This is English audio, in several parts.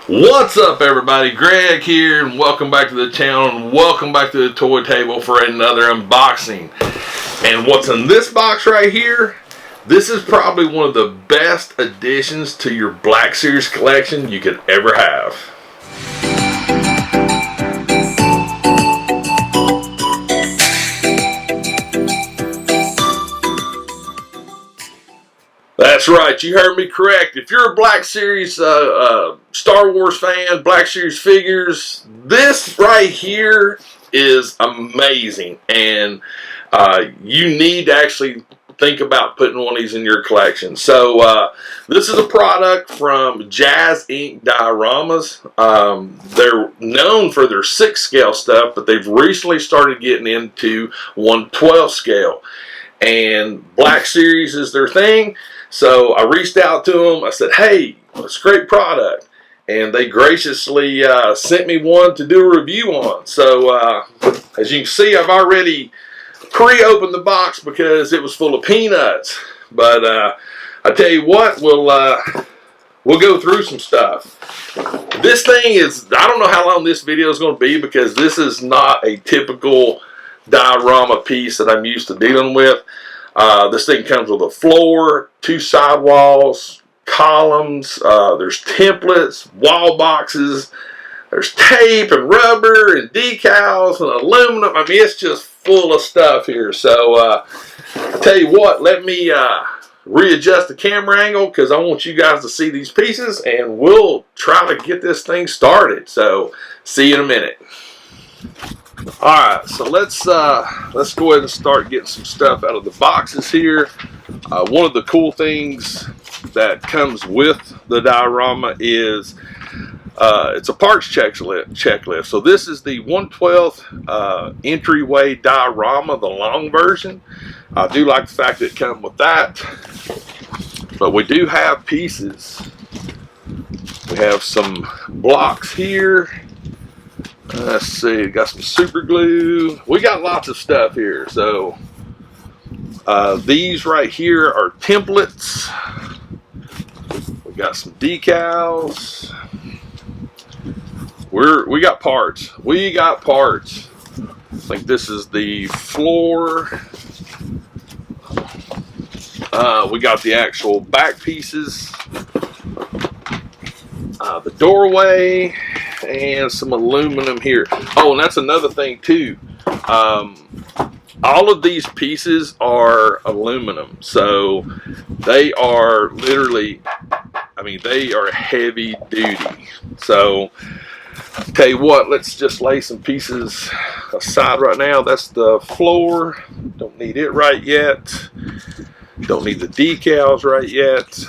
What's up, everybody? Greg here, and welcome back to the channel, and welcome back to the toy table for another unboxing. And what's in this box right here, this is probably one of the best additions to your Black Series collection you could ever have. That's right, you heard me correct. If you're a Black Series Star Wars fan, Black Series figures, this right here is amazing. And you need to actually think about putting one of these in your collection. So this is a product from JazzInc Dioramas. They're known for their 6 scale stuff, but they've recently started getting into 1/12 scale. And Black Series is their thing. So I reached out to them. I said, hey, it's a great product. And they graciously sent me one to do a review on. So as you can see, I've already pre-opened the box because it was full of peanuts. But I tell you what, we'll go through some stuff. This thing is, I don't know how long this video is going to be because this is not a typical diorama piece that I'm used to dealing with. This thing comes with a floor, 2 sidewalls, columns, there's templates, wall boxes, there's tape and rubber and decals and aluminum. I mean, it's just full of stuff here. So I tell you what, let me readjust the camera angle because I want you guys to see these pieces, and we'll try to get this thing started. So see you in a minute. Alright, so let's go ahead and start getting some stuff out of the boxes here. One of the cool things that comes with the diorama is it's a parts checklist. So this is the 1/12 entryway diorama, the long version. I do like the fact that it comes with that. But we do have pieces. We have some blocks here. Let's see, got some super glue. We got lots of stuff here. So these right here are templates. We got some decals. We got parts. We got parts. I think this is the floor. We got the actual back pieces. The doorway. And some aluminum here. Oh, and that's another thing too. All of these pieces are aluminum, so they are literally, I mean, they are heavy duty. So I'll tell you what, let's just lay some pieces aside right now. That's the floor. Don't need it right yet. Don't need the decals right yet.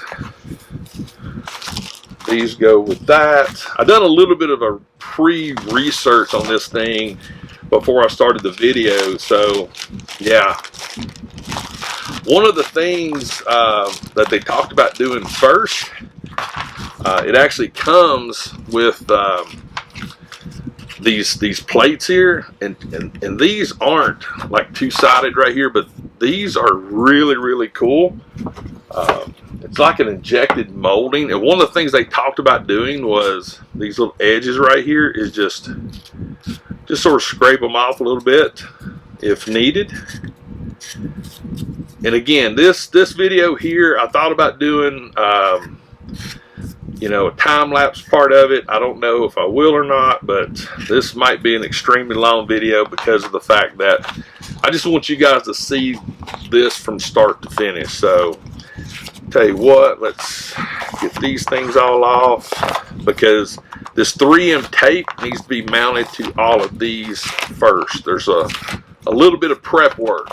These go with that. I've done a little bit of a pre-research on this thing before I started the video, so yeah. One of the things that they talked about doing first, it actually comes with these plates here, and these aren't like 2-sided right here, but these are really cool. It's like an injected molding, and one of the things they talked about doing was these little edges right here is just sort of scrape them off a little bit if needed. And again, this video here, I thought about doing you know, a time-lapse part of it. I don't know if I will or not, but this might be an extremely long video because of the fact that I just want you guys to see this from start to finish. So tell you what, let's get these things all off because this 3M tape needs to be mounted to all of these first. There's a little bit of prep work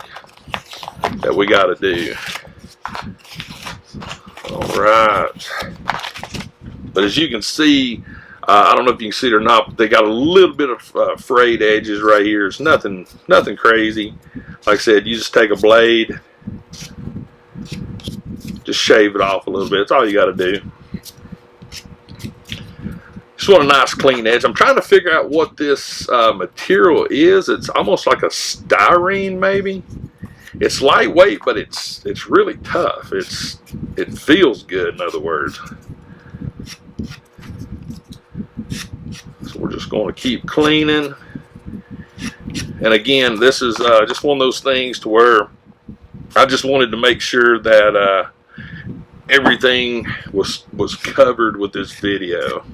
that we got to do. All right. But as you can see, I don't know if you can see it or not, but they got a little bit of frayed edges right here. It's nothing crazy. Like I said, you just take a blade, just shave it off a little bit. That's all you got to do. Just want a nice clean edge. I'm trying to figure out what this material is. It's almost like a styrene, maybe. It's lightweight, but it's really tough. It feels good, in other words. going to keep cleaning. And again, this is just one of those things to where I just wanted to make sure that everything was covered with this video.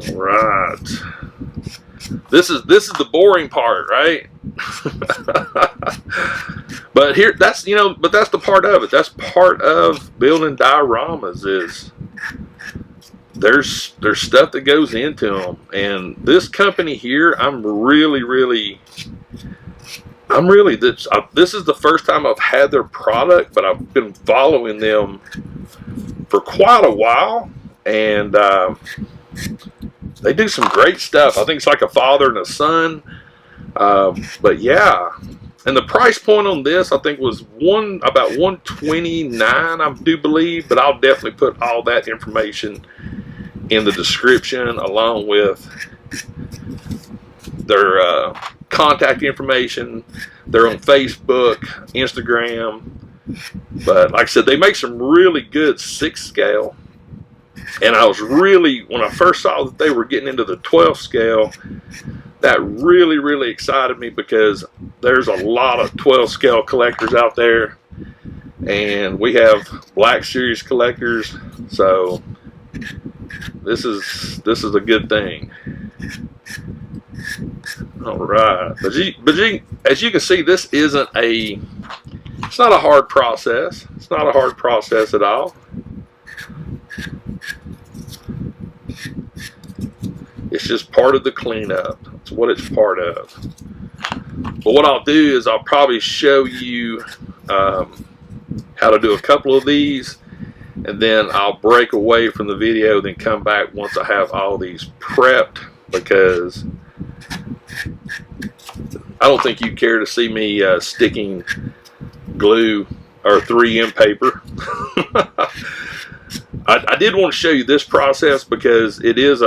All right. This is the boring part, right? But here, that's the part of it. That's part of building dioramas is there's stuff that goes into them. And this company here, this is the first time I've had their product, but I've been following them for quite a while, and they do some great stuff. I think it's like a father and a son. But yeah, and the price point on this I think was about $129, I do believe, but I'll definitely put all that information in the description along with their contact information. They're on Facebook, Instagram, but like I said, they make some really good 6 scale. And I was really, when I first saw that they were getting into the 12 scale, that really excited me, because there's a lot of 12 scale collectors out there, and we have Black Series collectors, so this is a good thing. All right, but as you can see, this isn't it's not a hard process. It's not a hard process at all. It's just part of the cleanup. It's what it's part of. But what I'll do is I'll probably show you how to do a couple of these, and then I'll break away from the video, then come back once I have all these prepped, because I don't think you care to see me sticking glue or 3M paper. I did want to show you this process because it is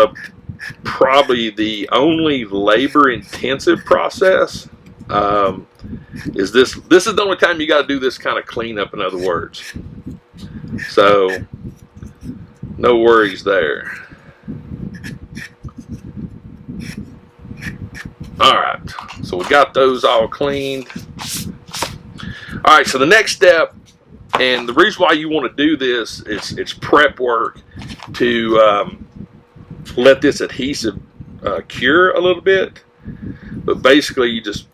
probably the only labor-intensive process. Is this is the only time you got to do this kind of cleanup, in other words. So no worries there. All right, so we got those all cleaned. All right, so the next step, and the reason why you want to do this is it's prep work to let this adhesive cure a little bit. But basically, you just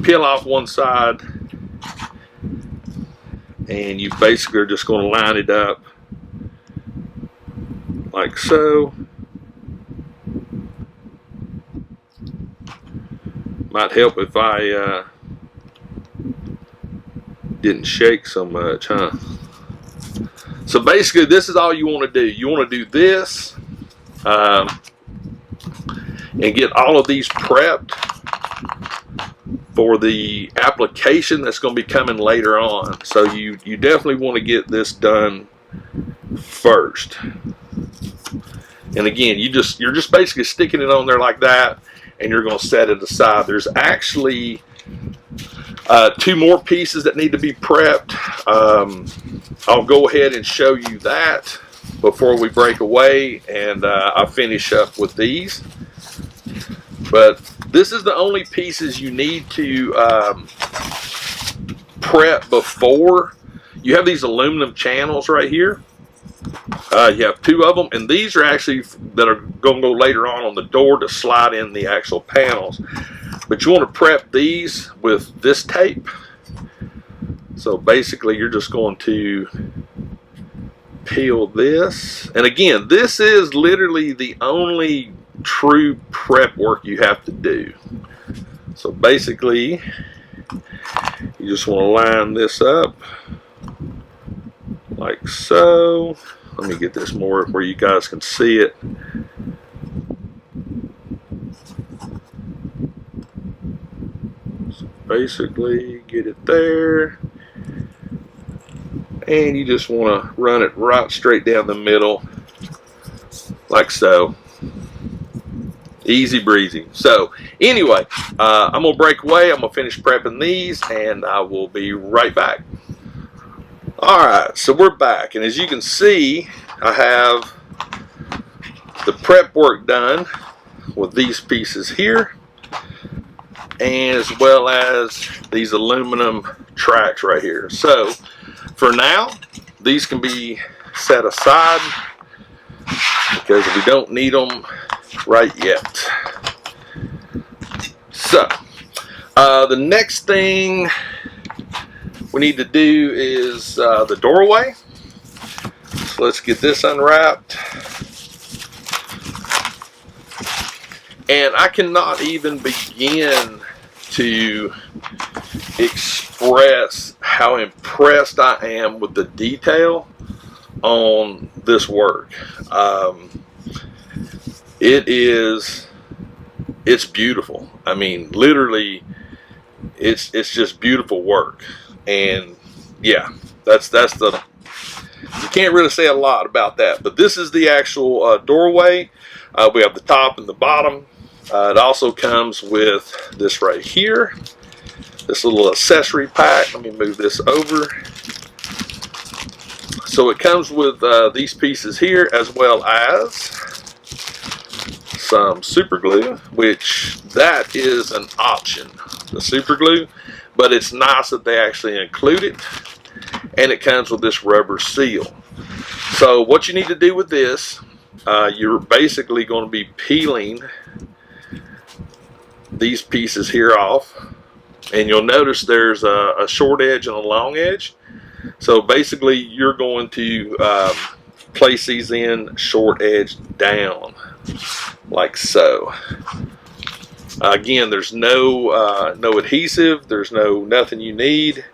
peel off one side, and you basically are just going to line it up like so. Might help if I didn't shake so much, huh? So basically, this is all you want to do. You want to do this and get all of these prepped for the application that's going to be coming later on. So you definitely want to get this done first. And again, you're just basically sticking it on there like that, and you're going to set it aside. There's actually 2 more pieces that need to be prepped. I'll go ahead and show you that before we break away, and I'll finish up with these. But this is the only pieces you need to prep before. You have these aluminum channels right here. You have 2 of them, and these are actually that are going to go later on the door to slide in the actual panels. But you want to prep these with this tape. So basically, you're just going to peel this. And again, this is literally the only true prep work you have to do. So basically, you just want to line this up like so. Let me get this more where you guys can see it. So basically, get it there. And you just want to run it right straight down the middle, like so. Easy breezy. So anyway, I'm going to break away. I'm going to finish prepping these, and I will be right back. Alright, so we're back, and as you can see, I have the prep work done with these pieces here, and as well as these aluminum tracks right here. So for now, these can be set aside because we don't need them right yet. So the next thing we need to do is the doorway. So let's get this unwrapped. And I cannot even begin to express how impressed I am with the detail on this work. It's beautiful. I mean, literally, it's just beautiful work. And yeah, that's the, you can't really say a lot about that. But this is the actual doorway. We have the top and the bottom. It also comes with this right here, this little accessory pack. Let me move this over. So it comes with these pieces here, as well as some super glue, which that is an option, the super glue, but it's nice that they actually include it. And it comes with this rubber seal. So what you need to do with this, you're basically going to be peeling these pieces here off, and you'll notice there's a short edge and a long edge. So basically you're going to place these in short edge down, like so. Again, there's no adhesive, there's nothing you need.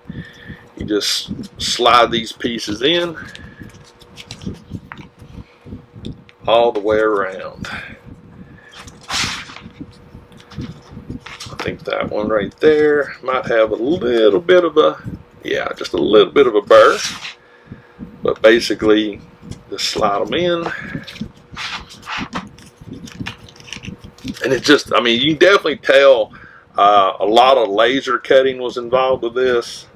You just slide these pieces in all the way around. I think that one right there might have a little bit of a, yeah, just a little bit of a burr. But basically, just slide them in. And it just, I mean, you can definitely tell a lot of laser cutting was involved with this.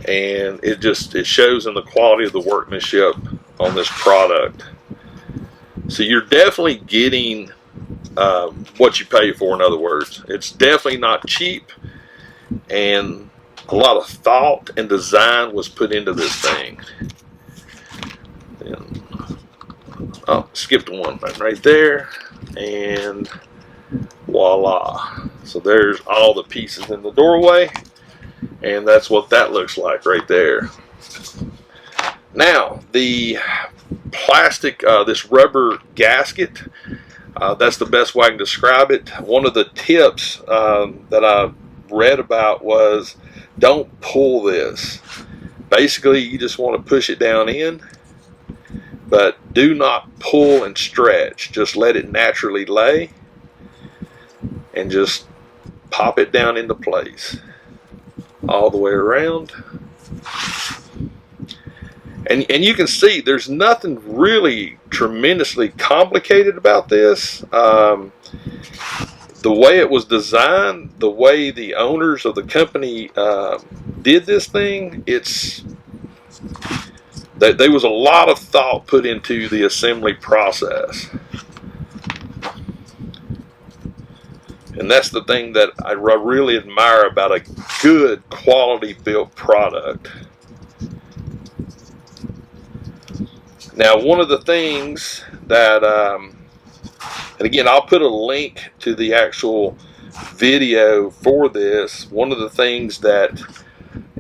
And it shows in the quality of the workmanship on this product. So you're definitely getting what you pay for. In other words, it's definitely not cheap, and a lot of thought and design was put into this thing. And, oh, skipped one right there, and voila. So there's all the pieces in the doorway, and that's what that looks like right there. Now the plastic, this rubber gasket, that's the best way I can describe it. One of the tips that I read about was, don't pull this. Basically, you just want to push it down in, but do not pull and stretch. Just let it naturally lay and just pop it down into place all the way around. And you can see there's nothing really tremendously complicated about this. The way it was designed, the way the owners of the company did this thing, there was a lot of thought put into the assembly process. And that's the thing that I really admire about a good quality built product. Now, one of the things that, and again, I'll put a link to the actual video for this. One of the things that,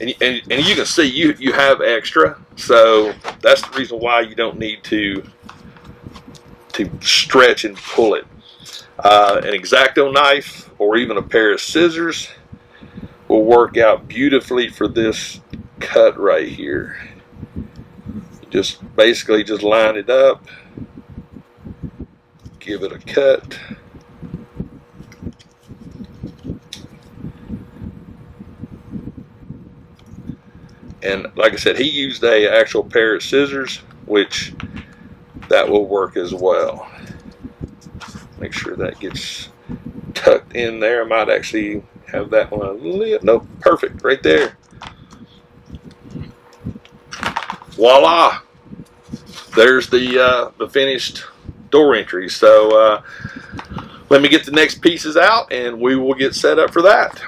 and you can see you have extra, so that's the reason why you don't need to stretch and pull it. An X-Acto knife or even a pair of scissors will work out beautifully for this cut right here. Just basically just line it up, give it a cut, and like I said, he used a actual pair of scissors, which that will work as well. Make sure that gets tucked in there. I might actually have that one a little, nope, perfect right there. Voila! There's the finished door entries. So let me get the next pieces out and we will get set up for that.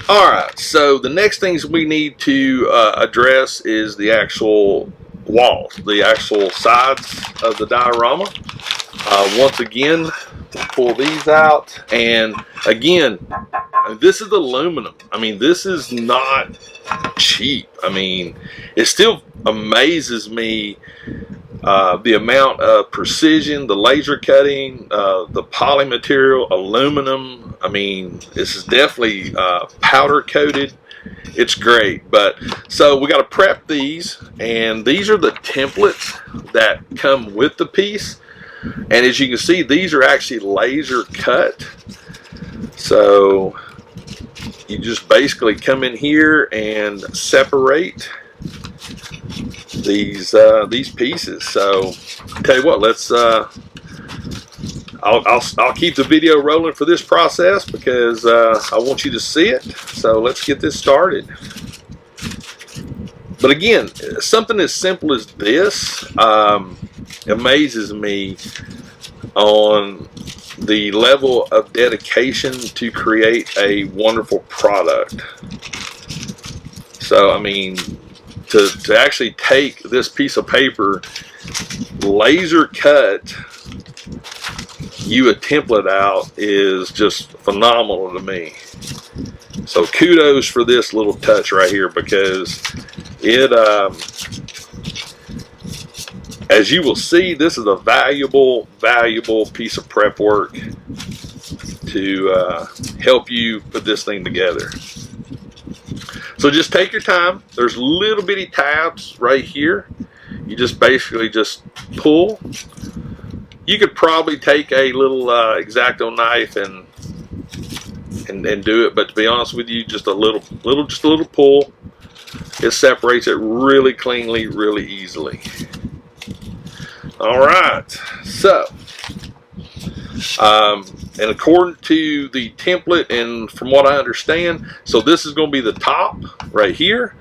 Alright, so the next things we need to address is the actual walls, the actual sides of the diorama. Once again, we'll pull these out, and again, this is aluminum. I mean, this is not cheap. I mean, it still amazes me the amount of precision, the laser cutting, the poly material, aluminum. I mean, this is definitely powder coated. It's great. But so we got to prep these, and these are the templates that come with the piece. And as you can see, these are actually laser cut. So you just basically come in here and separate these pieces. So tell you what, let's I'll keep the video rolling for this process because I want you to see it. So let's get this started. But again, something as simple as this amazes me on the level of dedication to create a wonderful product. So I mean, to actually take this piece of paper, laser cut you a template out is just phenomenal to me. So kudos for this little touch right here, because it as you will see, this is a valuable piece of prep work to help you put this thing together. So just take your time. There's little bitty tabs right here. You just basically just pull. You could probably take a little X-Acto knife and do it, but to be honest with you, just a little pull. It separates it really cleanly, really easily. All right, so and according to the template and from what I understand, so this is going to be the top right here.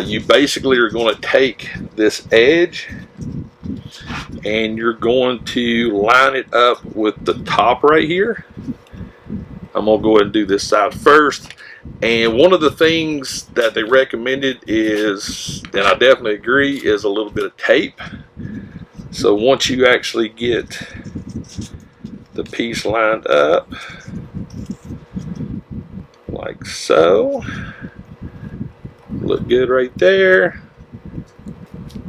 You basically are going to take this edge and you're going to line it up with the top right here. I'm going to go ahead and do this side first. And one of the things that they recommended is, and I definitely agree, is a little bit of tape. So once you actually get the piece lined up like so, look good right there.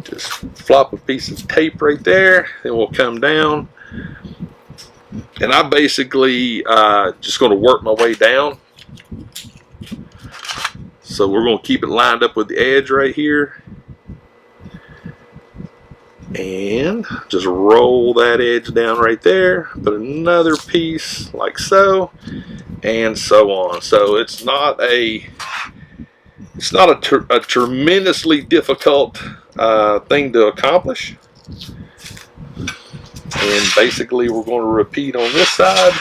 Just flop a piece of tape right there, then we'll come down. And I basically just going to work my way down. So we're going to keep it lined up with the edge right here. And just roll that edge down right there. Put another piece like so, and so on. So it's not a tremendously difficult thing to accomplish. And basically we're going to repeat on this side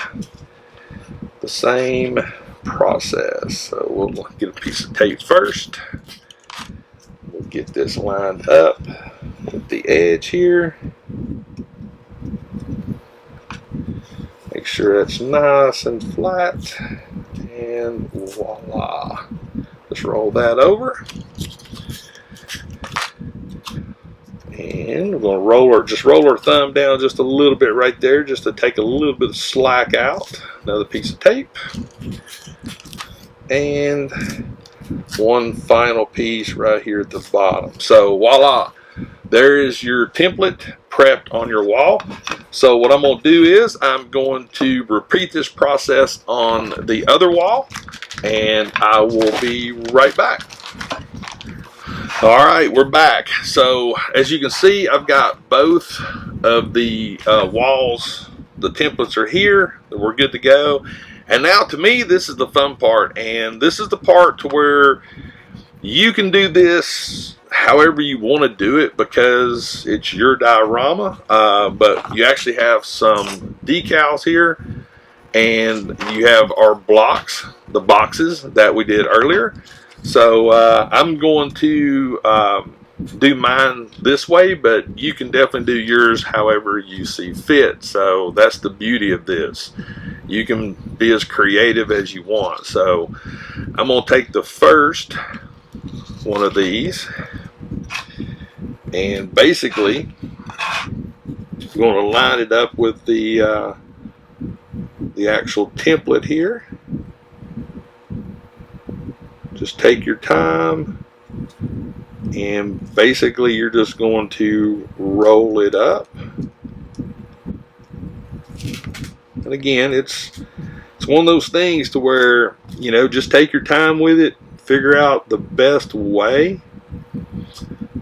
the same process. So we'll get a piece of tape first. We'll get this lined up with the edge here. Make sure it's nice and flat, and voila. Just roll that over. And we're going to roll our thumb down just a little bit right there, just to take a little bit of slack out. Another piece of tape. And one final piece right here at the bottom. So voila, there is your template prepped on your wall. So what I'm going to do is I'm going to repeat this process on the other wall, and I will be right back. All right, we're back. So as you can see, I've got both of the walls. The templates are here. We're good to go. And now to me, this is the fun part. And this is the part to where you can do this however you want to do it, because it's your diorama. But you actually have some decals here. And you have our blocks, the boxes that we did earlier. So I'm going to do mine this way, but you can definitely do yours however you see fit. So that's the beauty of this. You can be as creative as you want. So I'm going to take the first one of these, and basically I'm going to line it up with the actual template here. Just take your time, and basically you're just going to roll it up. And again, it's one of those things to where, you know, just take your time with it, figure out the best way,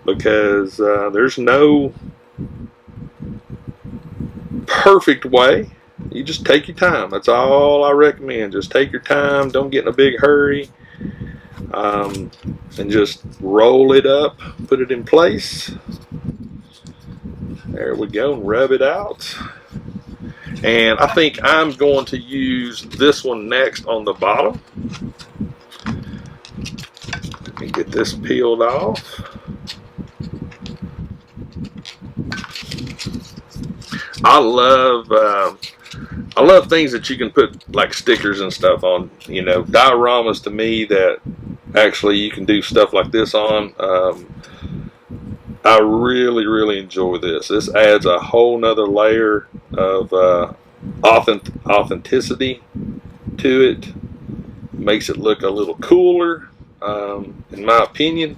because there's no perfect way. You just take your time. That's all I recommend. Just take your time. Don't get in a big hurry. And just roll it up, put it in place. There we go, and rub it out. And I think I'm going to use this one next on the bottom. Let me get this peeled off. I love things that you can put like stickers and stuff on. You know, dioramas to me that actually you can do stuff like this on. I really enjoy this. This adds a whole nother layer of authenticity to it. Makes it look a little cooler, in my opinion.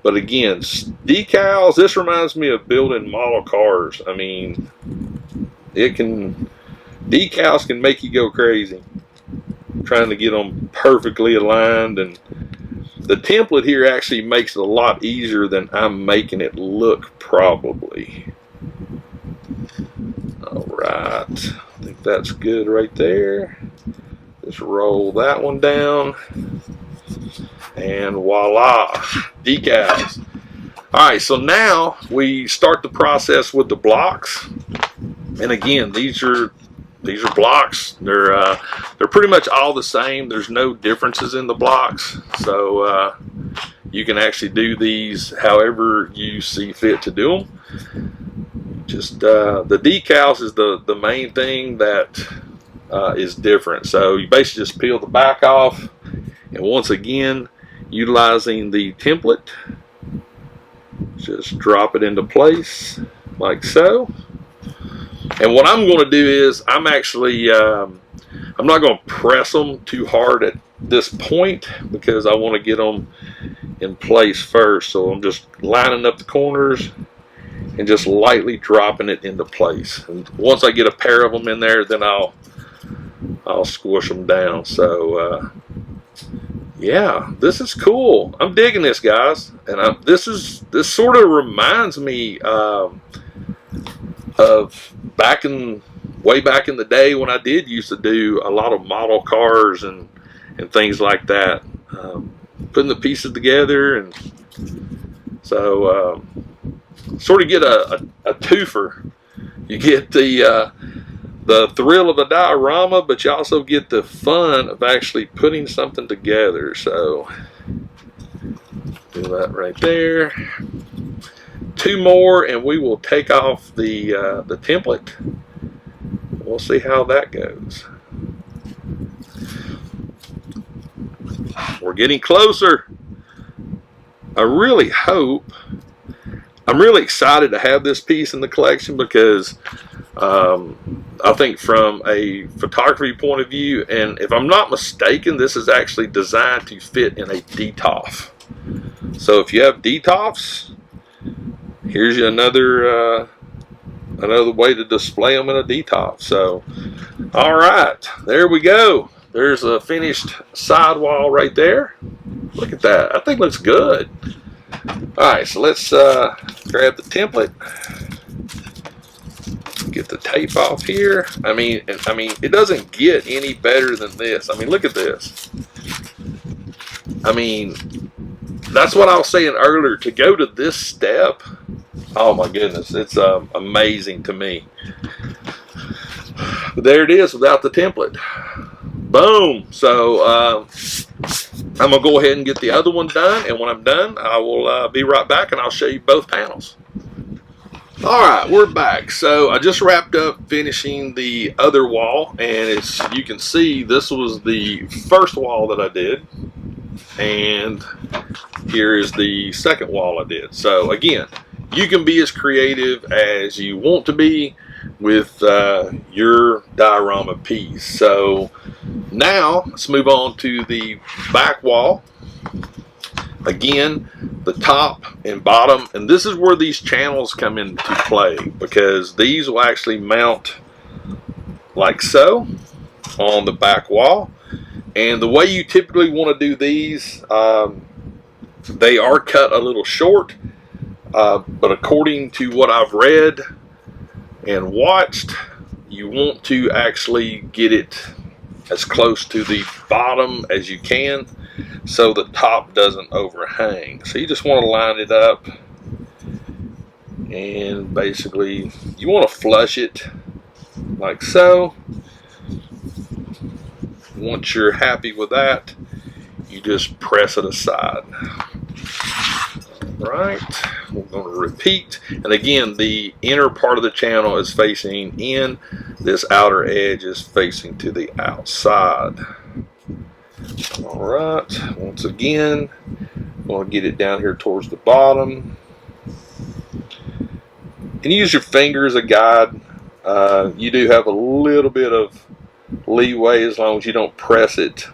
But again, decals, this reminds me of building model cars. I mean, decals can make you go crazy trying to get them perfectly aligned, and the template here actually makes it a lot easier than I'm making it look, probably. Alright, I think that's good right there. Just roll that one down, and voila, decals. Alright, so now we start the process with the blocks. And again, these are blocks. They're pretty much all the same. There's no differences in the blocks. So you can actually do these however you see fit to do them. Just the decals is the main thing that is different. So you basically just peel the back off, and once again, utilizing the template, just drop it into place like so. And what I'm going to do is I'm actually I'm not going to press them too hard at this point, because I want to get them in place first. So I'm just lining up the corners and just lightly dropping it into place. And once I get a pair of them in there, then I'll squish them down. So yeah, this is cool. I'm digging this, guys. And this sort of reminds me of way back in the day when I did used to do a lot of model cars and things like that, putting the pieces together. And so sort of get a twofer. You get the thrill of a diorama, but you also get the fun of actually putting something together. So do that right there. Two more, and we will take off the template. We'll see how that goes. We're getting closer. I'm really excited to have this piece in the collection, because I think from a photography point of view, and if I'm not mistaken, this is actually designed to fit in a DTOF. So if you have DTOFs, here's another way to display them in a DTOF. So, all right, there we go. There's a finished sidewall right there. Look at that. I think it looks good. All right, so let's grab the template. Get the tape off here. I mean, it doesn't get any better than this. I mean, look at this. I mean, that's what I was saying earlier. To go to this step, oh my goodness, it's amazing to me. But there it is without the template. Boom. So I'm going to go ahead and get the other one done, and when I'm done, I will be right back, and I'll show you both panels. Alright, we're back. So I just wrapped up finishing the other wall, and as you can see, this was the first wall that I did, and here is the second wall I did. So again, you can be as creative as you want to be with your diorama piece. So now let's move on to the back wall. Again, the top and bottom, and this is where these channels come into play, because these will actually mount like so on the back wall. And the way you typically want to do these, they are cut a little short, but according to what I've read and watched, you want to actually get it as close to the bottom as you can, so the top doesn't overhang. So you just want to line it up, and basically you want to flush it like so. Once you're happy with that, you just press it aside. Right, we're going to repeat, and again, the inner part of the channel is facing in, this outer edge is facing to the outside. Alright, once again, I'm going to get it down here towards the bottom. And use your finger as a guide. You do have a little bit of leeway as long as you don't press it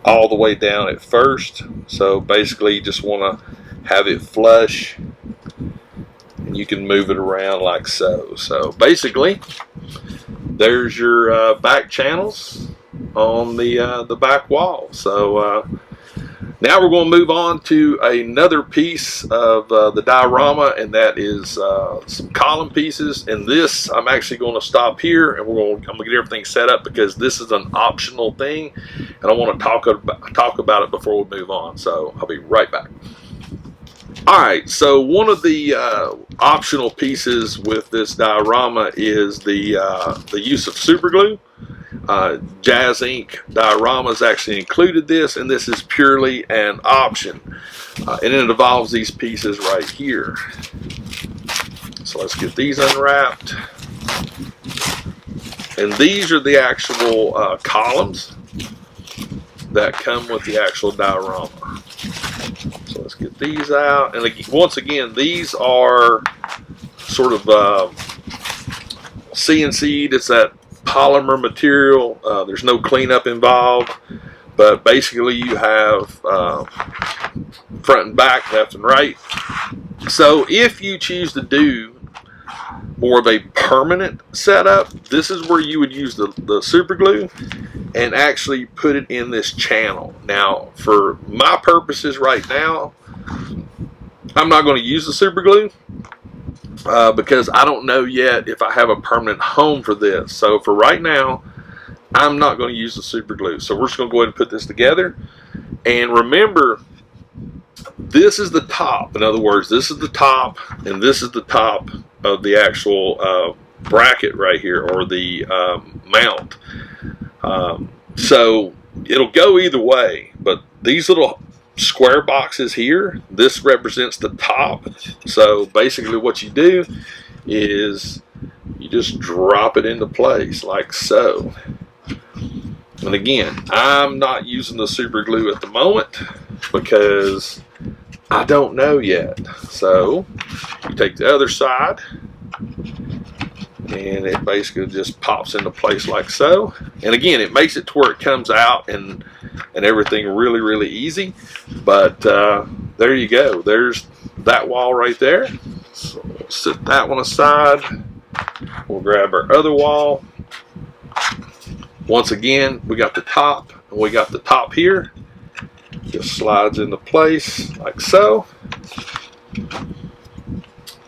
all the way down at first. So basically you just want to have it flush, and you can move it around like so. So basically there's your back channels on the back wall. So now we're going to move on to another piece of the diorama, and that is some column pieces. And this, I'm actually going to stop here, and I'm going to get everything set up, because this is an optional thing, and I want to talk about it before we move on. So I'll be right back. Alright, so one of the optional pieces with this diorama is the use of super glue. JazzInc dioramas actually included this, and this is purely an option, and it involves these pieces right here. So let's get these unwrapped, and these are the actual columns that come with the actual diorama. So let's get these out, and once again, these are sort of CNC'd. It's that polymer material. There's no cleanup involved, but basically you have front and back, left and right. So if you choose to do more of a permanent setup, this is where you would use the super glue and actually put it in this channel. Now for my purposes right now, I'm not going to use the super glue, because I don't know yet if I have a permanent home for this. So for right now, I'm not going to use the super glue. So we're just going to go ahead and put this together. And remember, this is the top. In other words, this is the top, and this is the top of the actual bracket right here, or the mount. So it'll go either way, but these little square boxes here, this represents the top. So basically what you do is you just drop it into place like so. And again, I'm not using the super glue at the moment because I don't know yet. So you take the other side, and it basically just pops into place like so. And again, it makes it to where it comes out and everything really easy. But there you go. There's that wall right there. So we'll set that one aside. We'll grab our other wall. Once again, we got the top, and we got the top here. Just slides into place like so.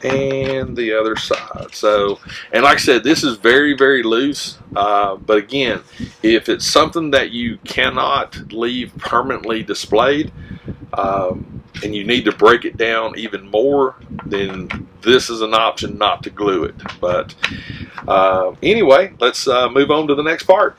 And the other side. So, and like I said, this is very loose, but again, if it's something that you cannot leave permanently displayed, and you need to break it down even more, then this is an option not to glue it. But anyway, let's move on to the next part.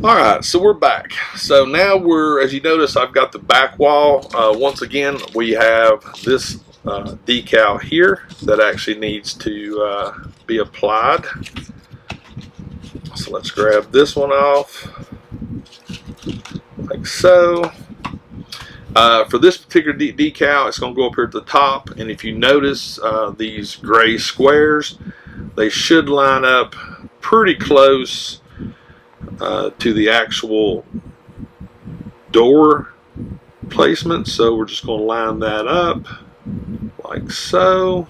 Alright, so we're back. So now as you notice, I've got the back wall. Once again, we have this decal here that actually needs to be applied. So let's grab this one off, like so. For this particular decal, it's going to go up here at the top, and if you notice these gray squares, they should line up pretty close to the actual door placement. So we're just going to line that up like so,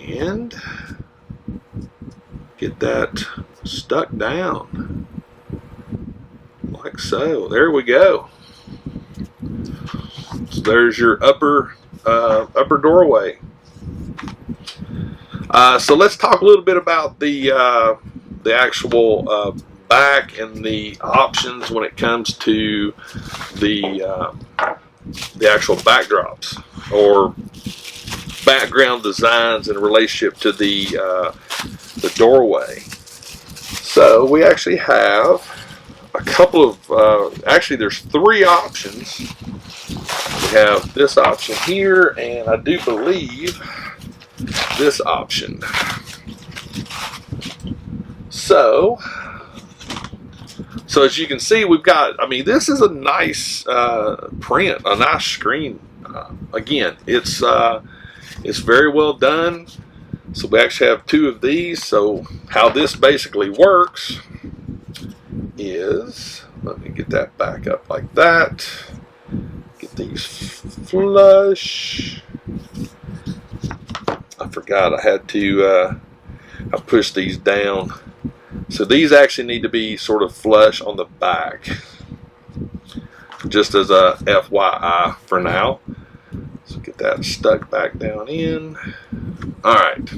and get that stuck down like so. There we go. So there's your upper doorway. So let's talk a little bit about the actual back and the options when it comes to the actual backdrops or background designs in relationship to the doorway. So we actually have a couple of actually there's three options. We have this option here, and I do believe this option. So as you can see, we've got, I mean, this is a nice print, a nice screen. Again, it's very well done. So we actually have two of these. So how this basically works is, let me get that back up like that. Get these flush. I forgot I had to I pushed these down. So these actually need to be sort of flush on the back, just as a FYI for now. So get that stuck back down in. Alright,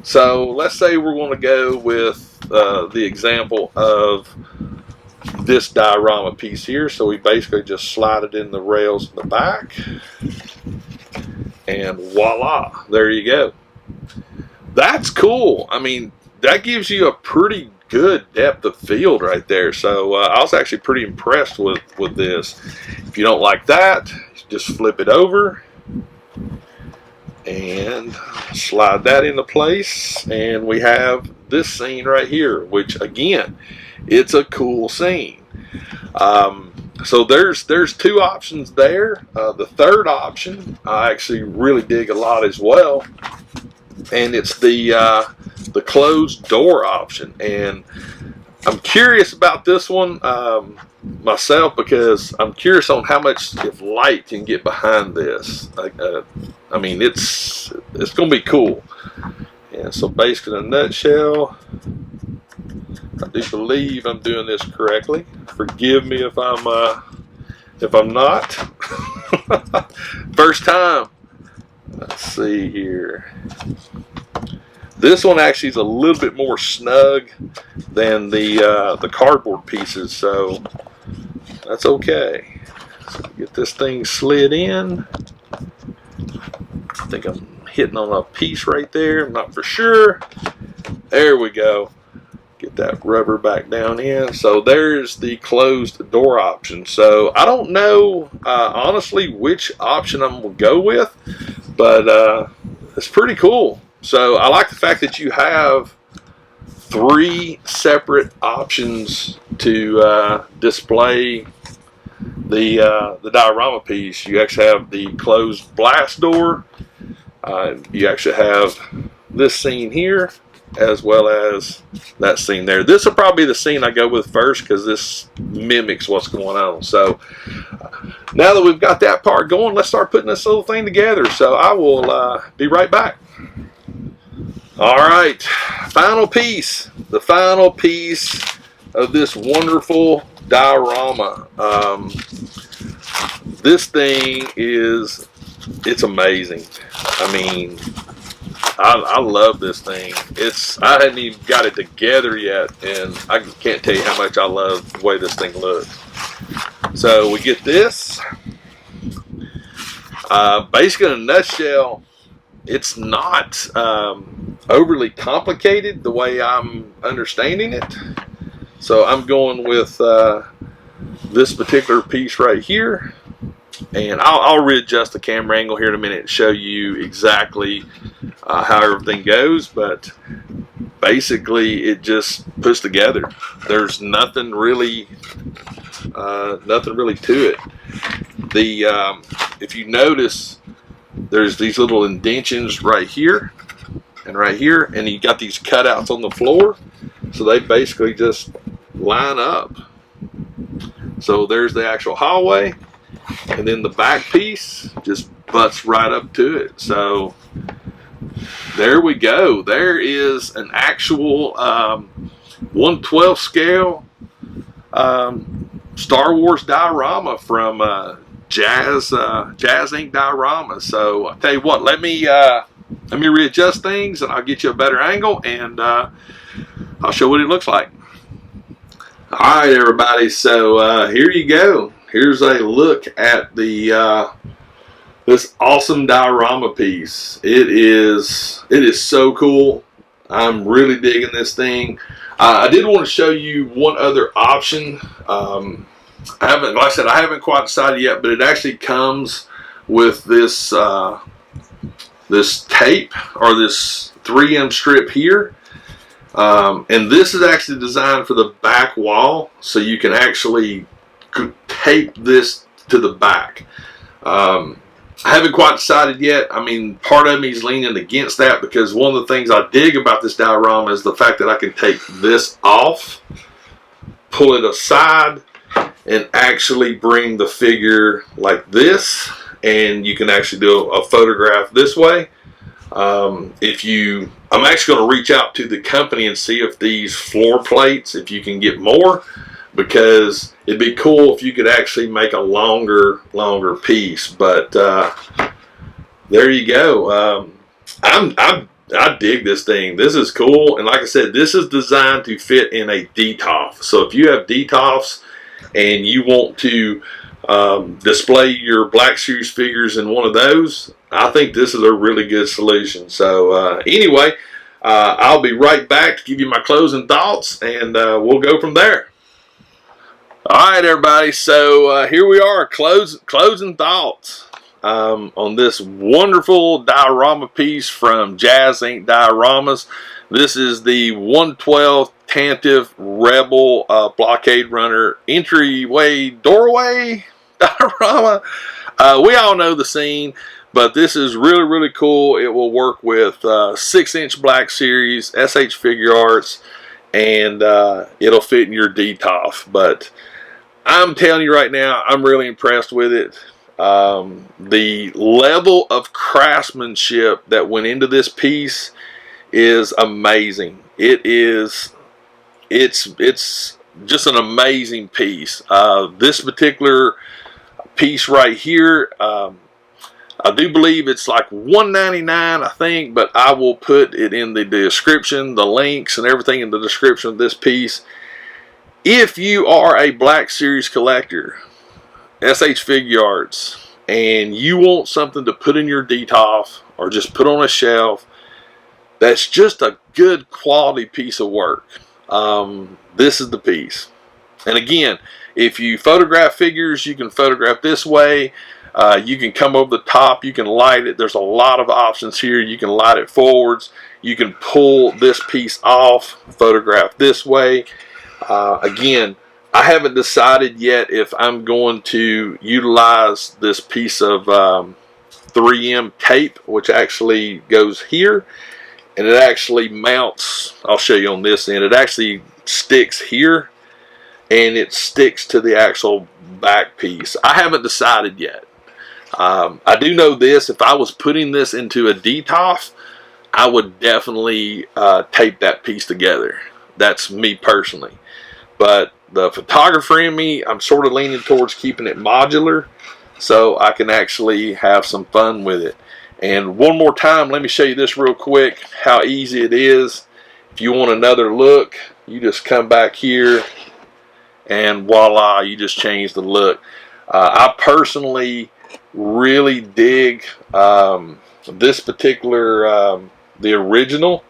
so let's say we're going to go with the example of this diorama piece here. So we basically just slide it in the rails in the back, and voila, there you go. That's cool. I mean, that gives you a pretty good depth of field right there. So I was actually pretty impressed with this. If you don't like that, just flip it over and slide that into place, and we have this scene right here, which again, it's a cool scene. So there's two options there. The third option I actually really dig a lot as well, and it's the closed door option. And I'm curious about this one myself, because I'm curious on how much if light can get behind this. I mean, it's gonna be cool. And so basically, in a nutshell, I do believe I'm doing this correctly. Forgive me if I'm not. First time. Let's see here. This one actually is a little bit more snug than the cardboard pieces, so that's okay. So get this thing slid in. I think I'm hitting on a piece right there. I'm not for sure. There we go. Get that rubber back down in. So there's the closed door option. So I don't know honestly which option I'm going to go with, but it's pretty cool. So I like the fact that you have three separate options to display the diorama piece. You actually have the closed blast door. You actually have this scene here, as well as that scene there. This will probably be the scene I go with first, because this mimics what's going on. So now that we've got that part going, let's start putting this little thing together. So I will be right back. Alright, final piece. The final piece of this wonderful diorama. This thing it's amazing. I mean, I love this thing. I hadn't even got it together yet, and I can't tell you how much I love the way this thing looks. So we get this. Basically, in a nutshell, it's not overly complicated the way I'm understanding it. So I'm going with this particular piece right here, and I'll readjust the camera angle here in a minute and show you exactly how everything goes. But basically, it just puts together. There's nothing really to it. If you notice, there's these little indentions right here and right here, and you got these cutouts on the floor, so they basically just line up. So there's the actual hallway, and then the back piece just butts right up to it. So there we go. There is an actual 1/12 scale Star Wars diorama from JazzInc diorama. So I'll tell you what, let me readjust things, and I'll get you a better angle, and I'll show what it looks like. All right, everybody. So here you go. Here's a look at the this awesome diorama piece. It is so cool. I'm really digging this thing. I did want to show you one other option. Like I said, I haven't quite decided yet, but it actually comes with this this tape, or this 3M strip here. And this is actually designed for the back wall, so you can actually tape this to the back. I haven't quite decided yet. I mean, part of me is leaning against that, because one of the things I dig about this diorama is the fact that I can take this off, pull it aside, and actually bring the figure like this, and you can actually do a photograph this way. I'm actually going to reach out to the company and see if these floor plates, if you can get more, because it'd be cool if you could actually make a longer piece. But there you go. I dig this thing. This is cool, and like I said, this is designed to fit in a DTOF. So if you have DTOFs and you want to display your Black Series figures in one of those, I think this is a really good solution. So anyway, I'll be right back to give you my closing thoughts, and we'll go from there. All right, everybody. So here we are, closing thoughts on this wonderful diorama piece from JazzInc Dioramas. This is the 1/12 Tantive Rebel Blockade Runner entryway doorway diorama. We all know the scene, but this is really cool. It will work with 6-inch Black Series, SH Figuarts, and it'll fit in your DTOF. But I'm telling you right now, I'm really impressed with it. The level of craftsmanship that went into this piece is amazing. It's just an amazing piece. This particular piece right here, I do believe it's like $1.99, I think, but I will put it in the description, the links and everything in the description of this piece. If you are a Black Series collector, SH Figuarts, and you want something to put in your DTOF or just put on a shelf, that's just a good quality piece of work, this is the piece. And again, if you photograph figures, you can photograph this way. You can come over the top, you can light it. There's a lot of options here. You can light it forwards. You can pull this piece off, photograph this way. Again, I haven't decided yet if I'm going to utilize this piece of 3M tape, which actually goes here, and it actually mounts. I'll show you on this end. It actually sticks here, and it sticks to the actual back piece. I haven't decided yet. I do know this: if I was putting this into a DTOF, I would definitely tape that piece together. That's me personally. But the photographer in me, I'm sort of leaning towards keeping it modular, so I can actually have some fun with it. And one more time, let me show you this real quick, how easy it is. If you want another look, you just come back here, and voila, you just change the look. I personally really dig this particular, the original.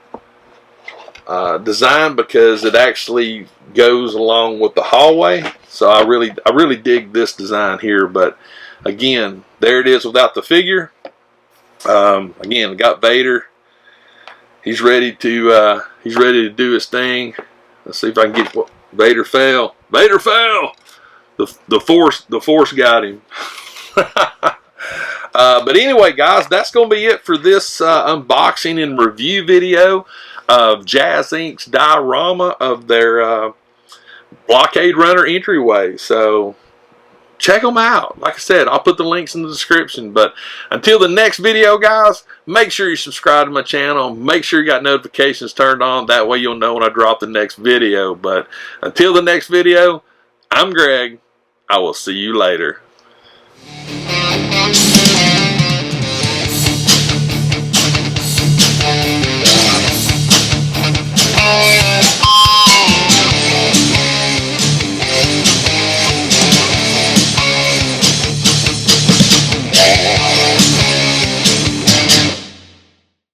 design because it actually goes along with the hallway. So I really dig this design here. But again, there it is without the figure. Again, got Vader. He's ready to do his thing. Let's see if I can get what Vader fell. Vader fell. The force got him. But anyway, guys, that's going to be it for this unboxing and review video of JazzInc's diorama of their Blockade Runner entryway. So check them out. Like I said, I'll put the links in the description. But until the next video, guys, make sure you subscribe to my channel. Make sure you got notifications turned on. That way you'll know when I drop the next video. But until the next video, I'm Greg. I will see you later.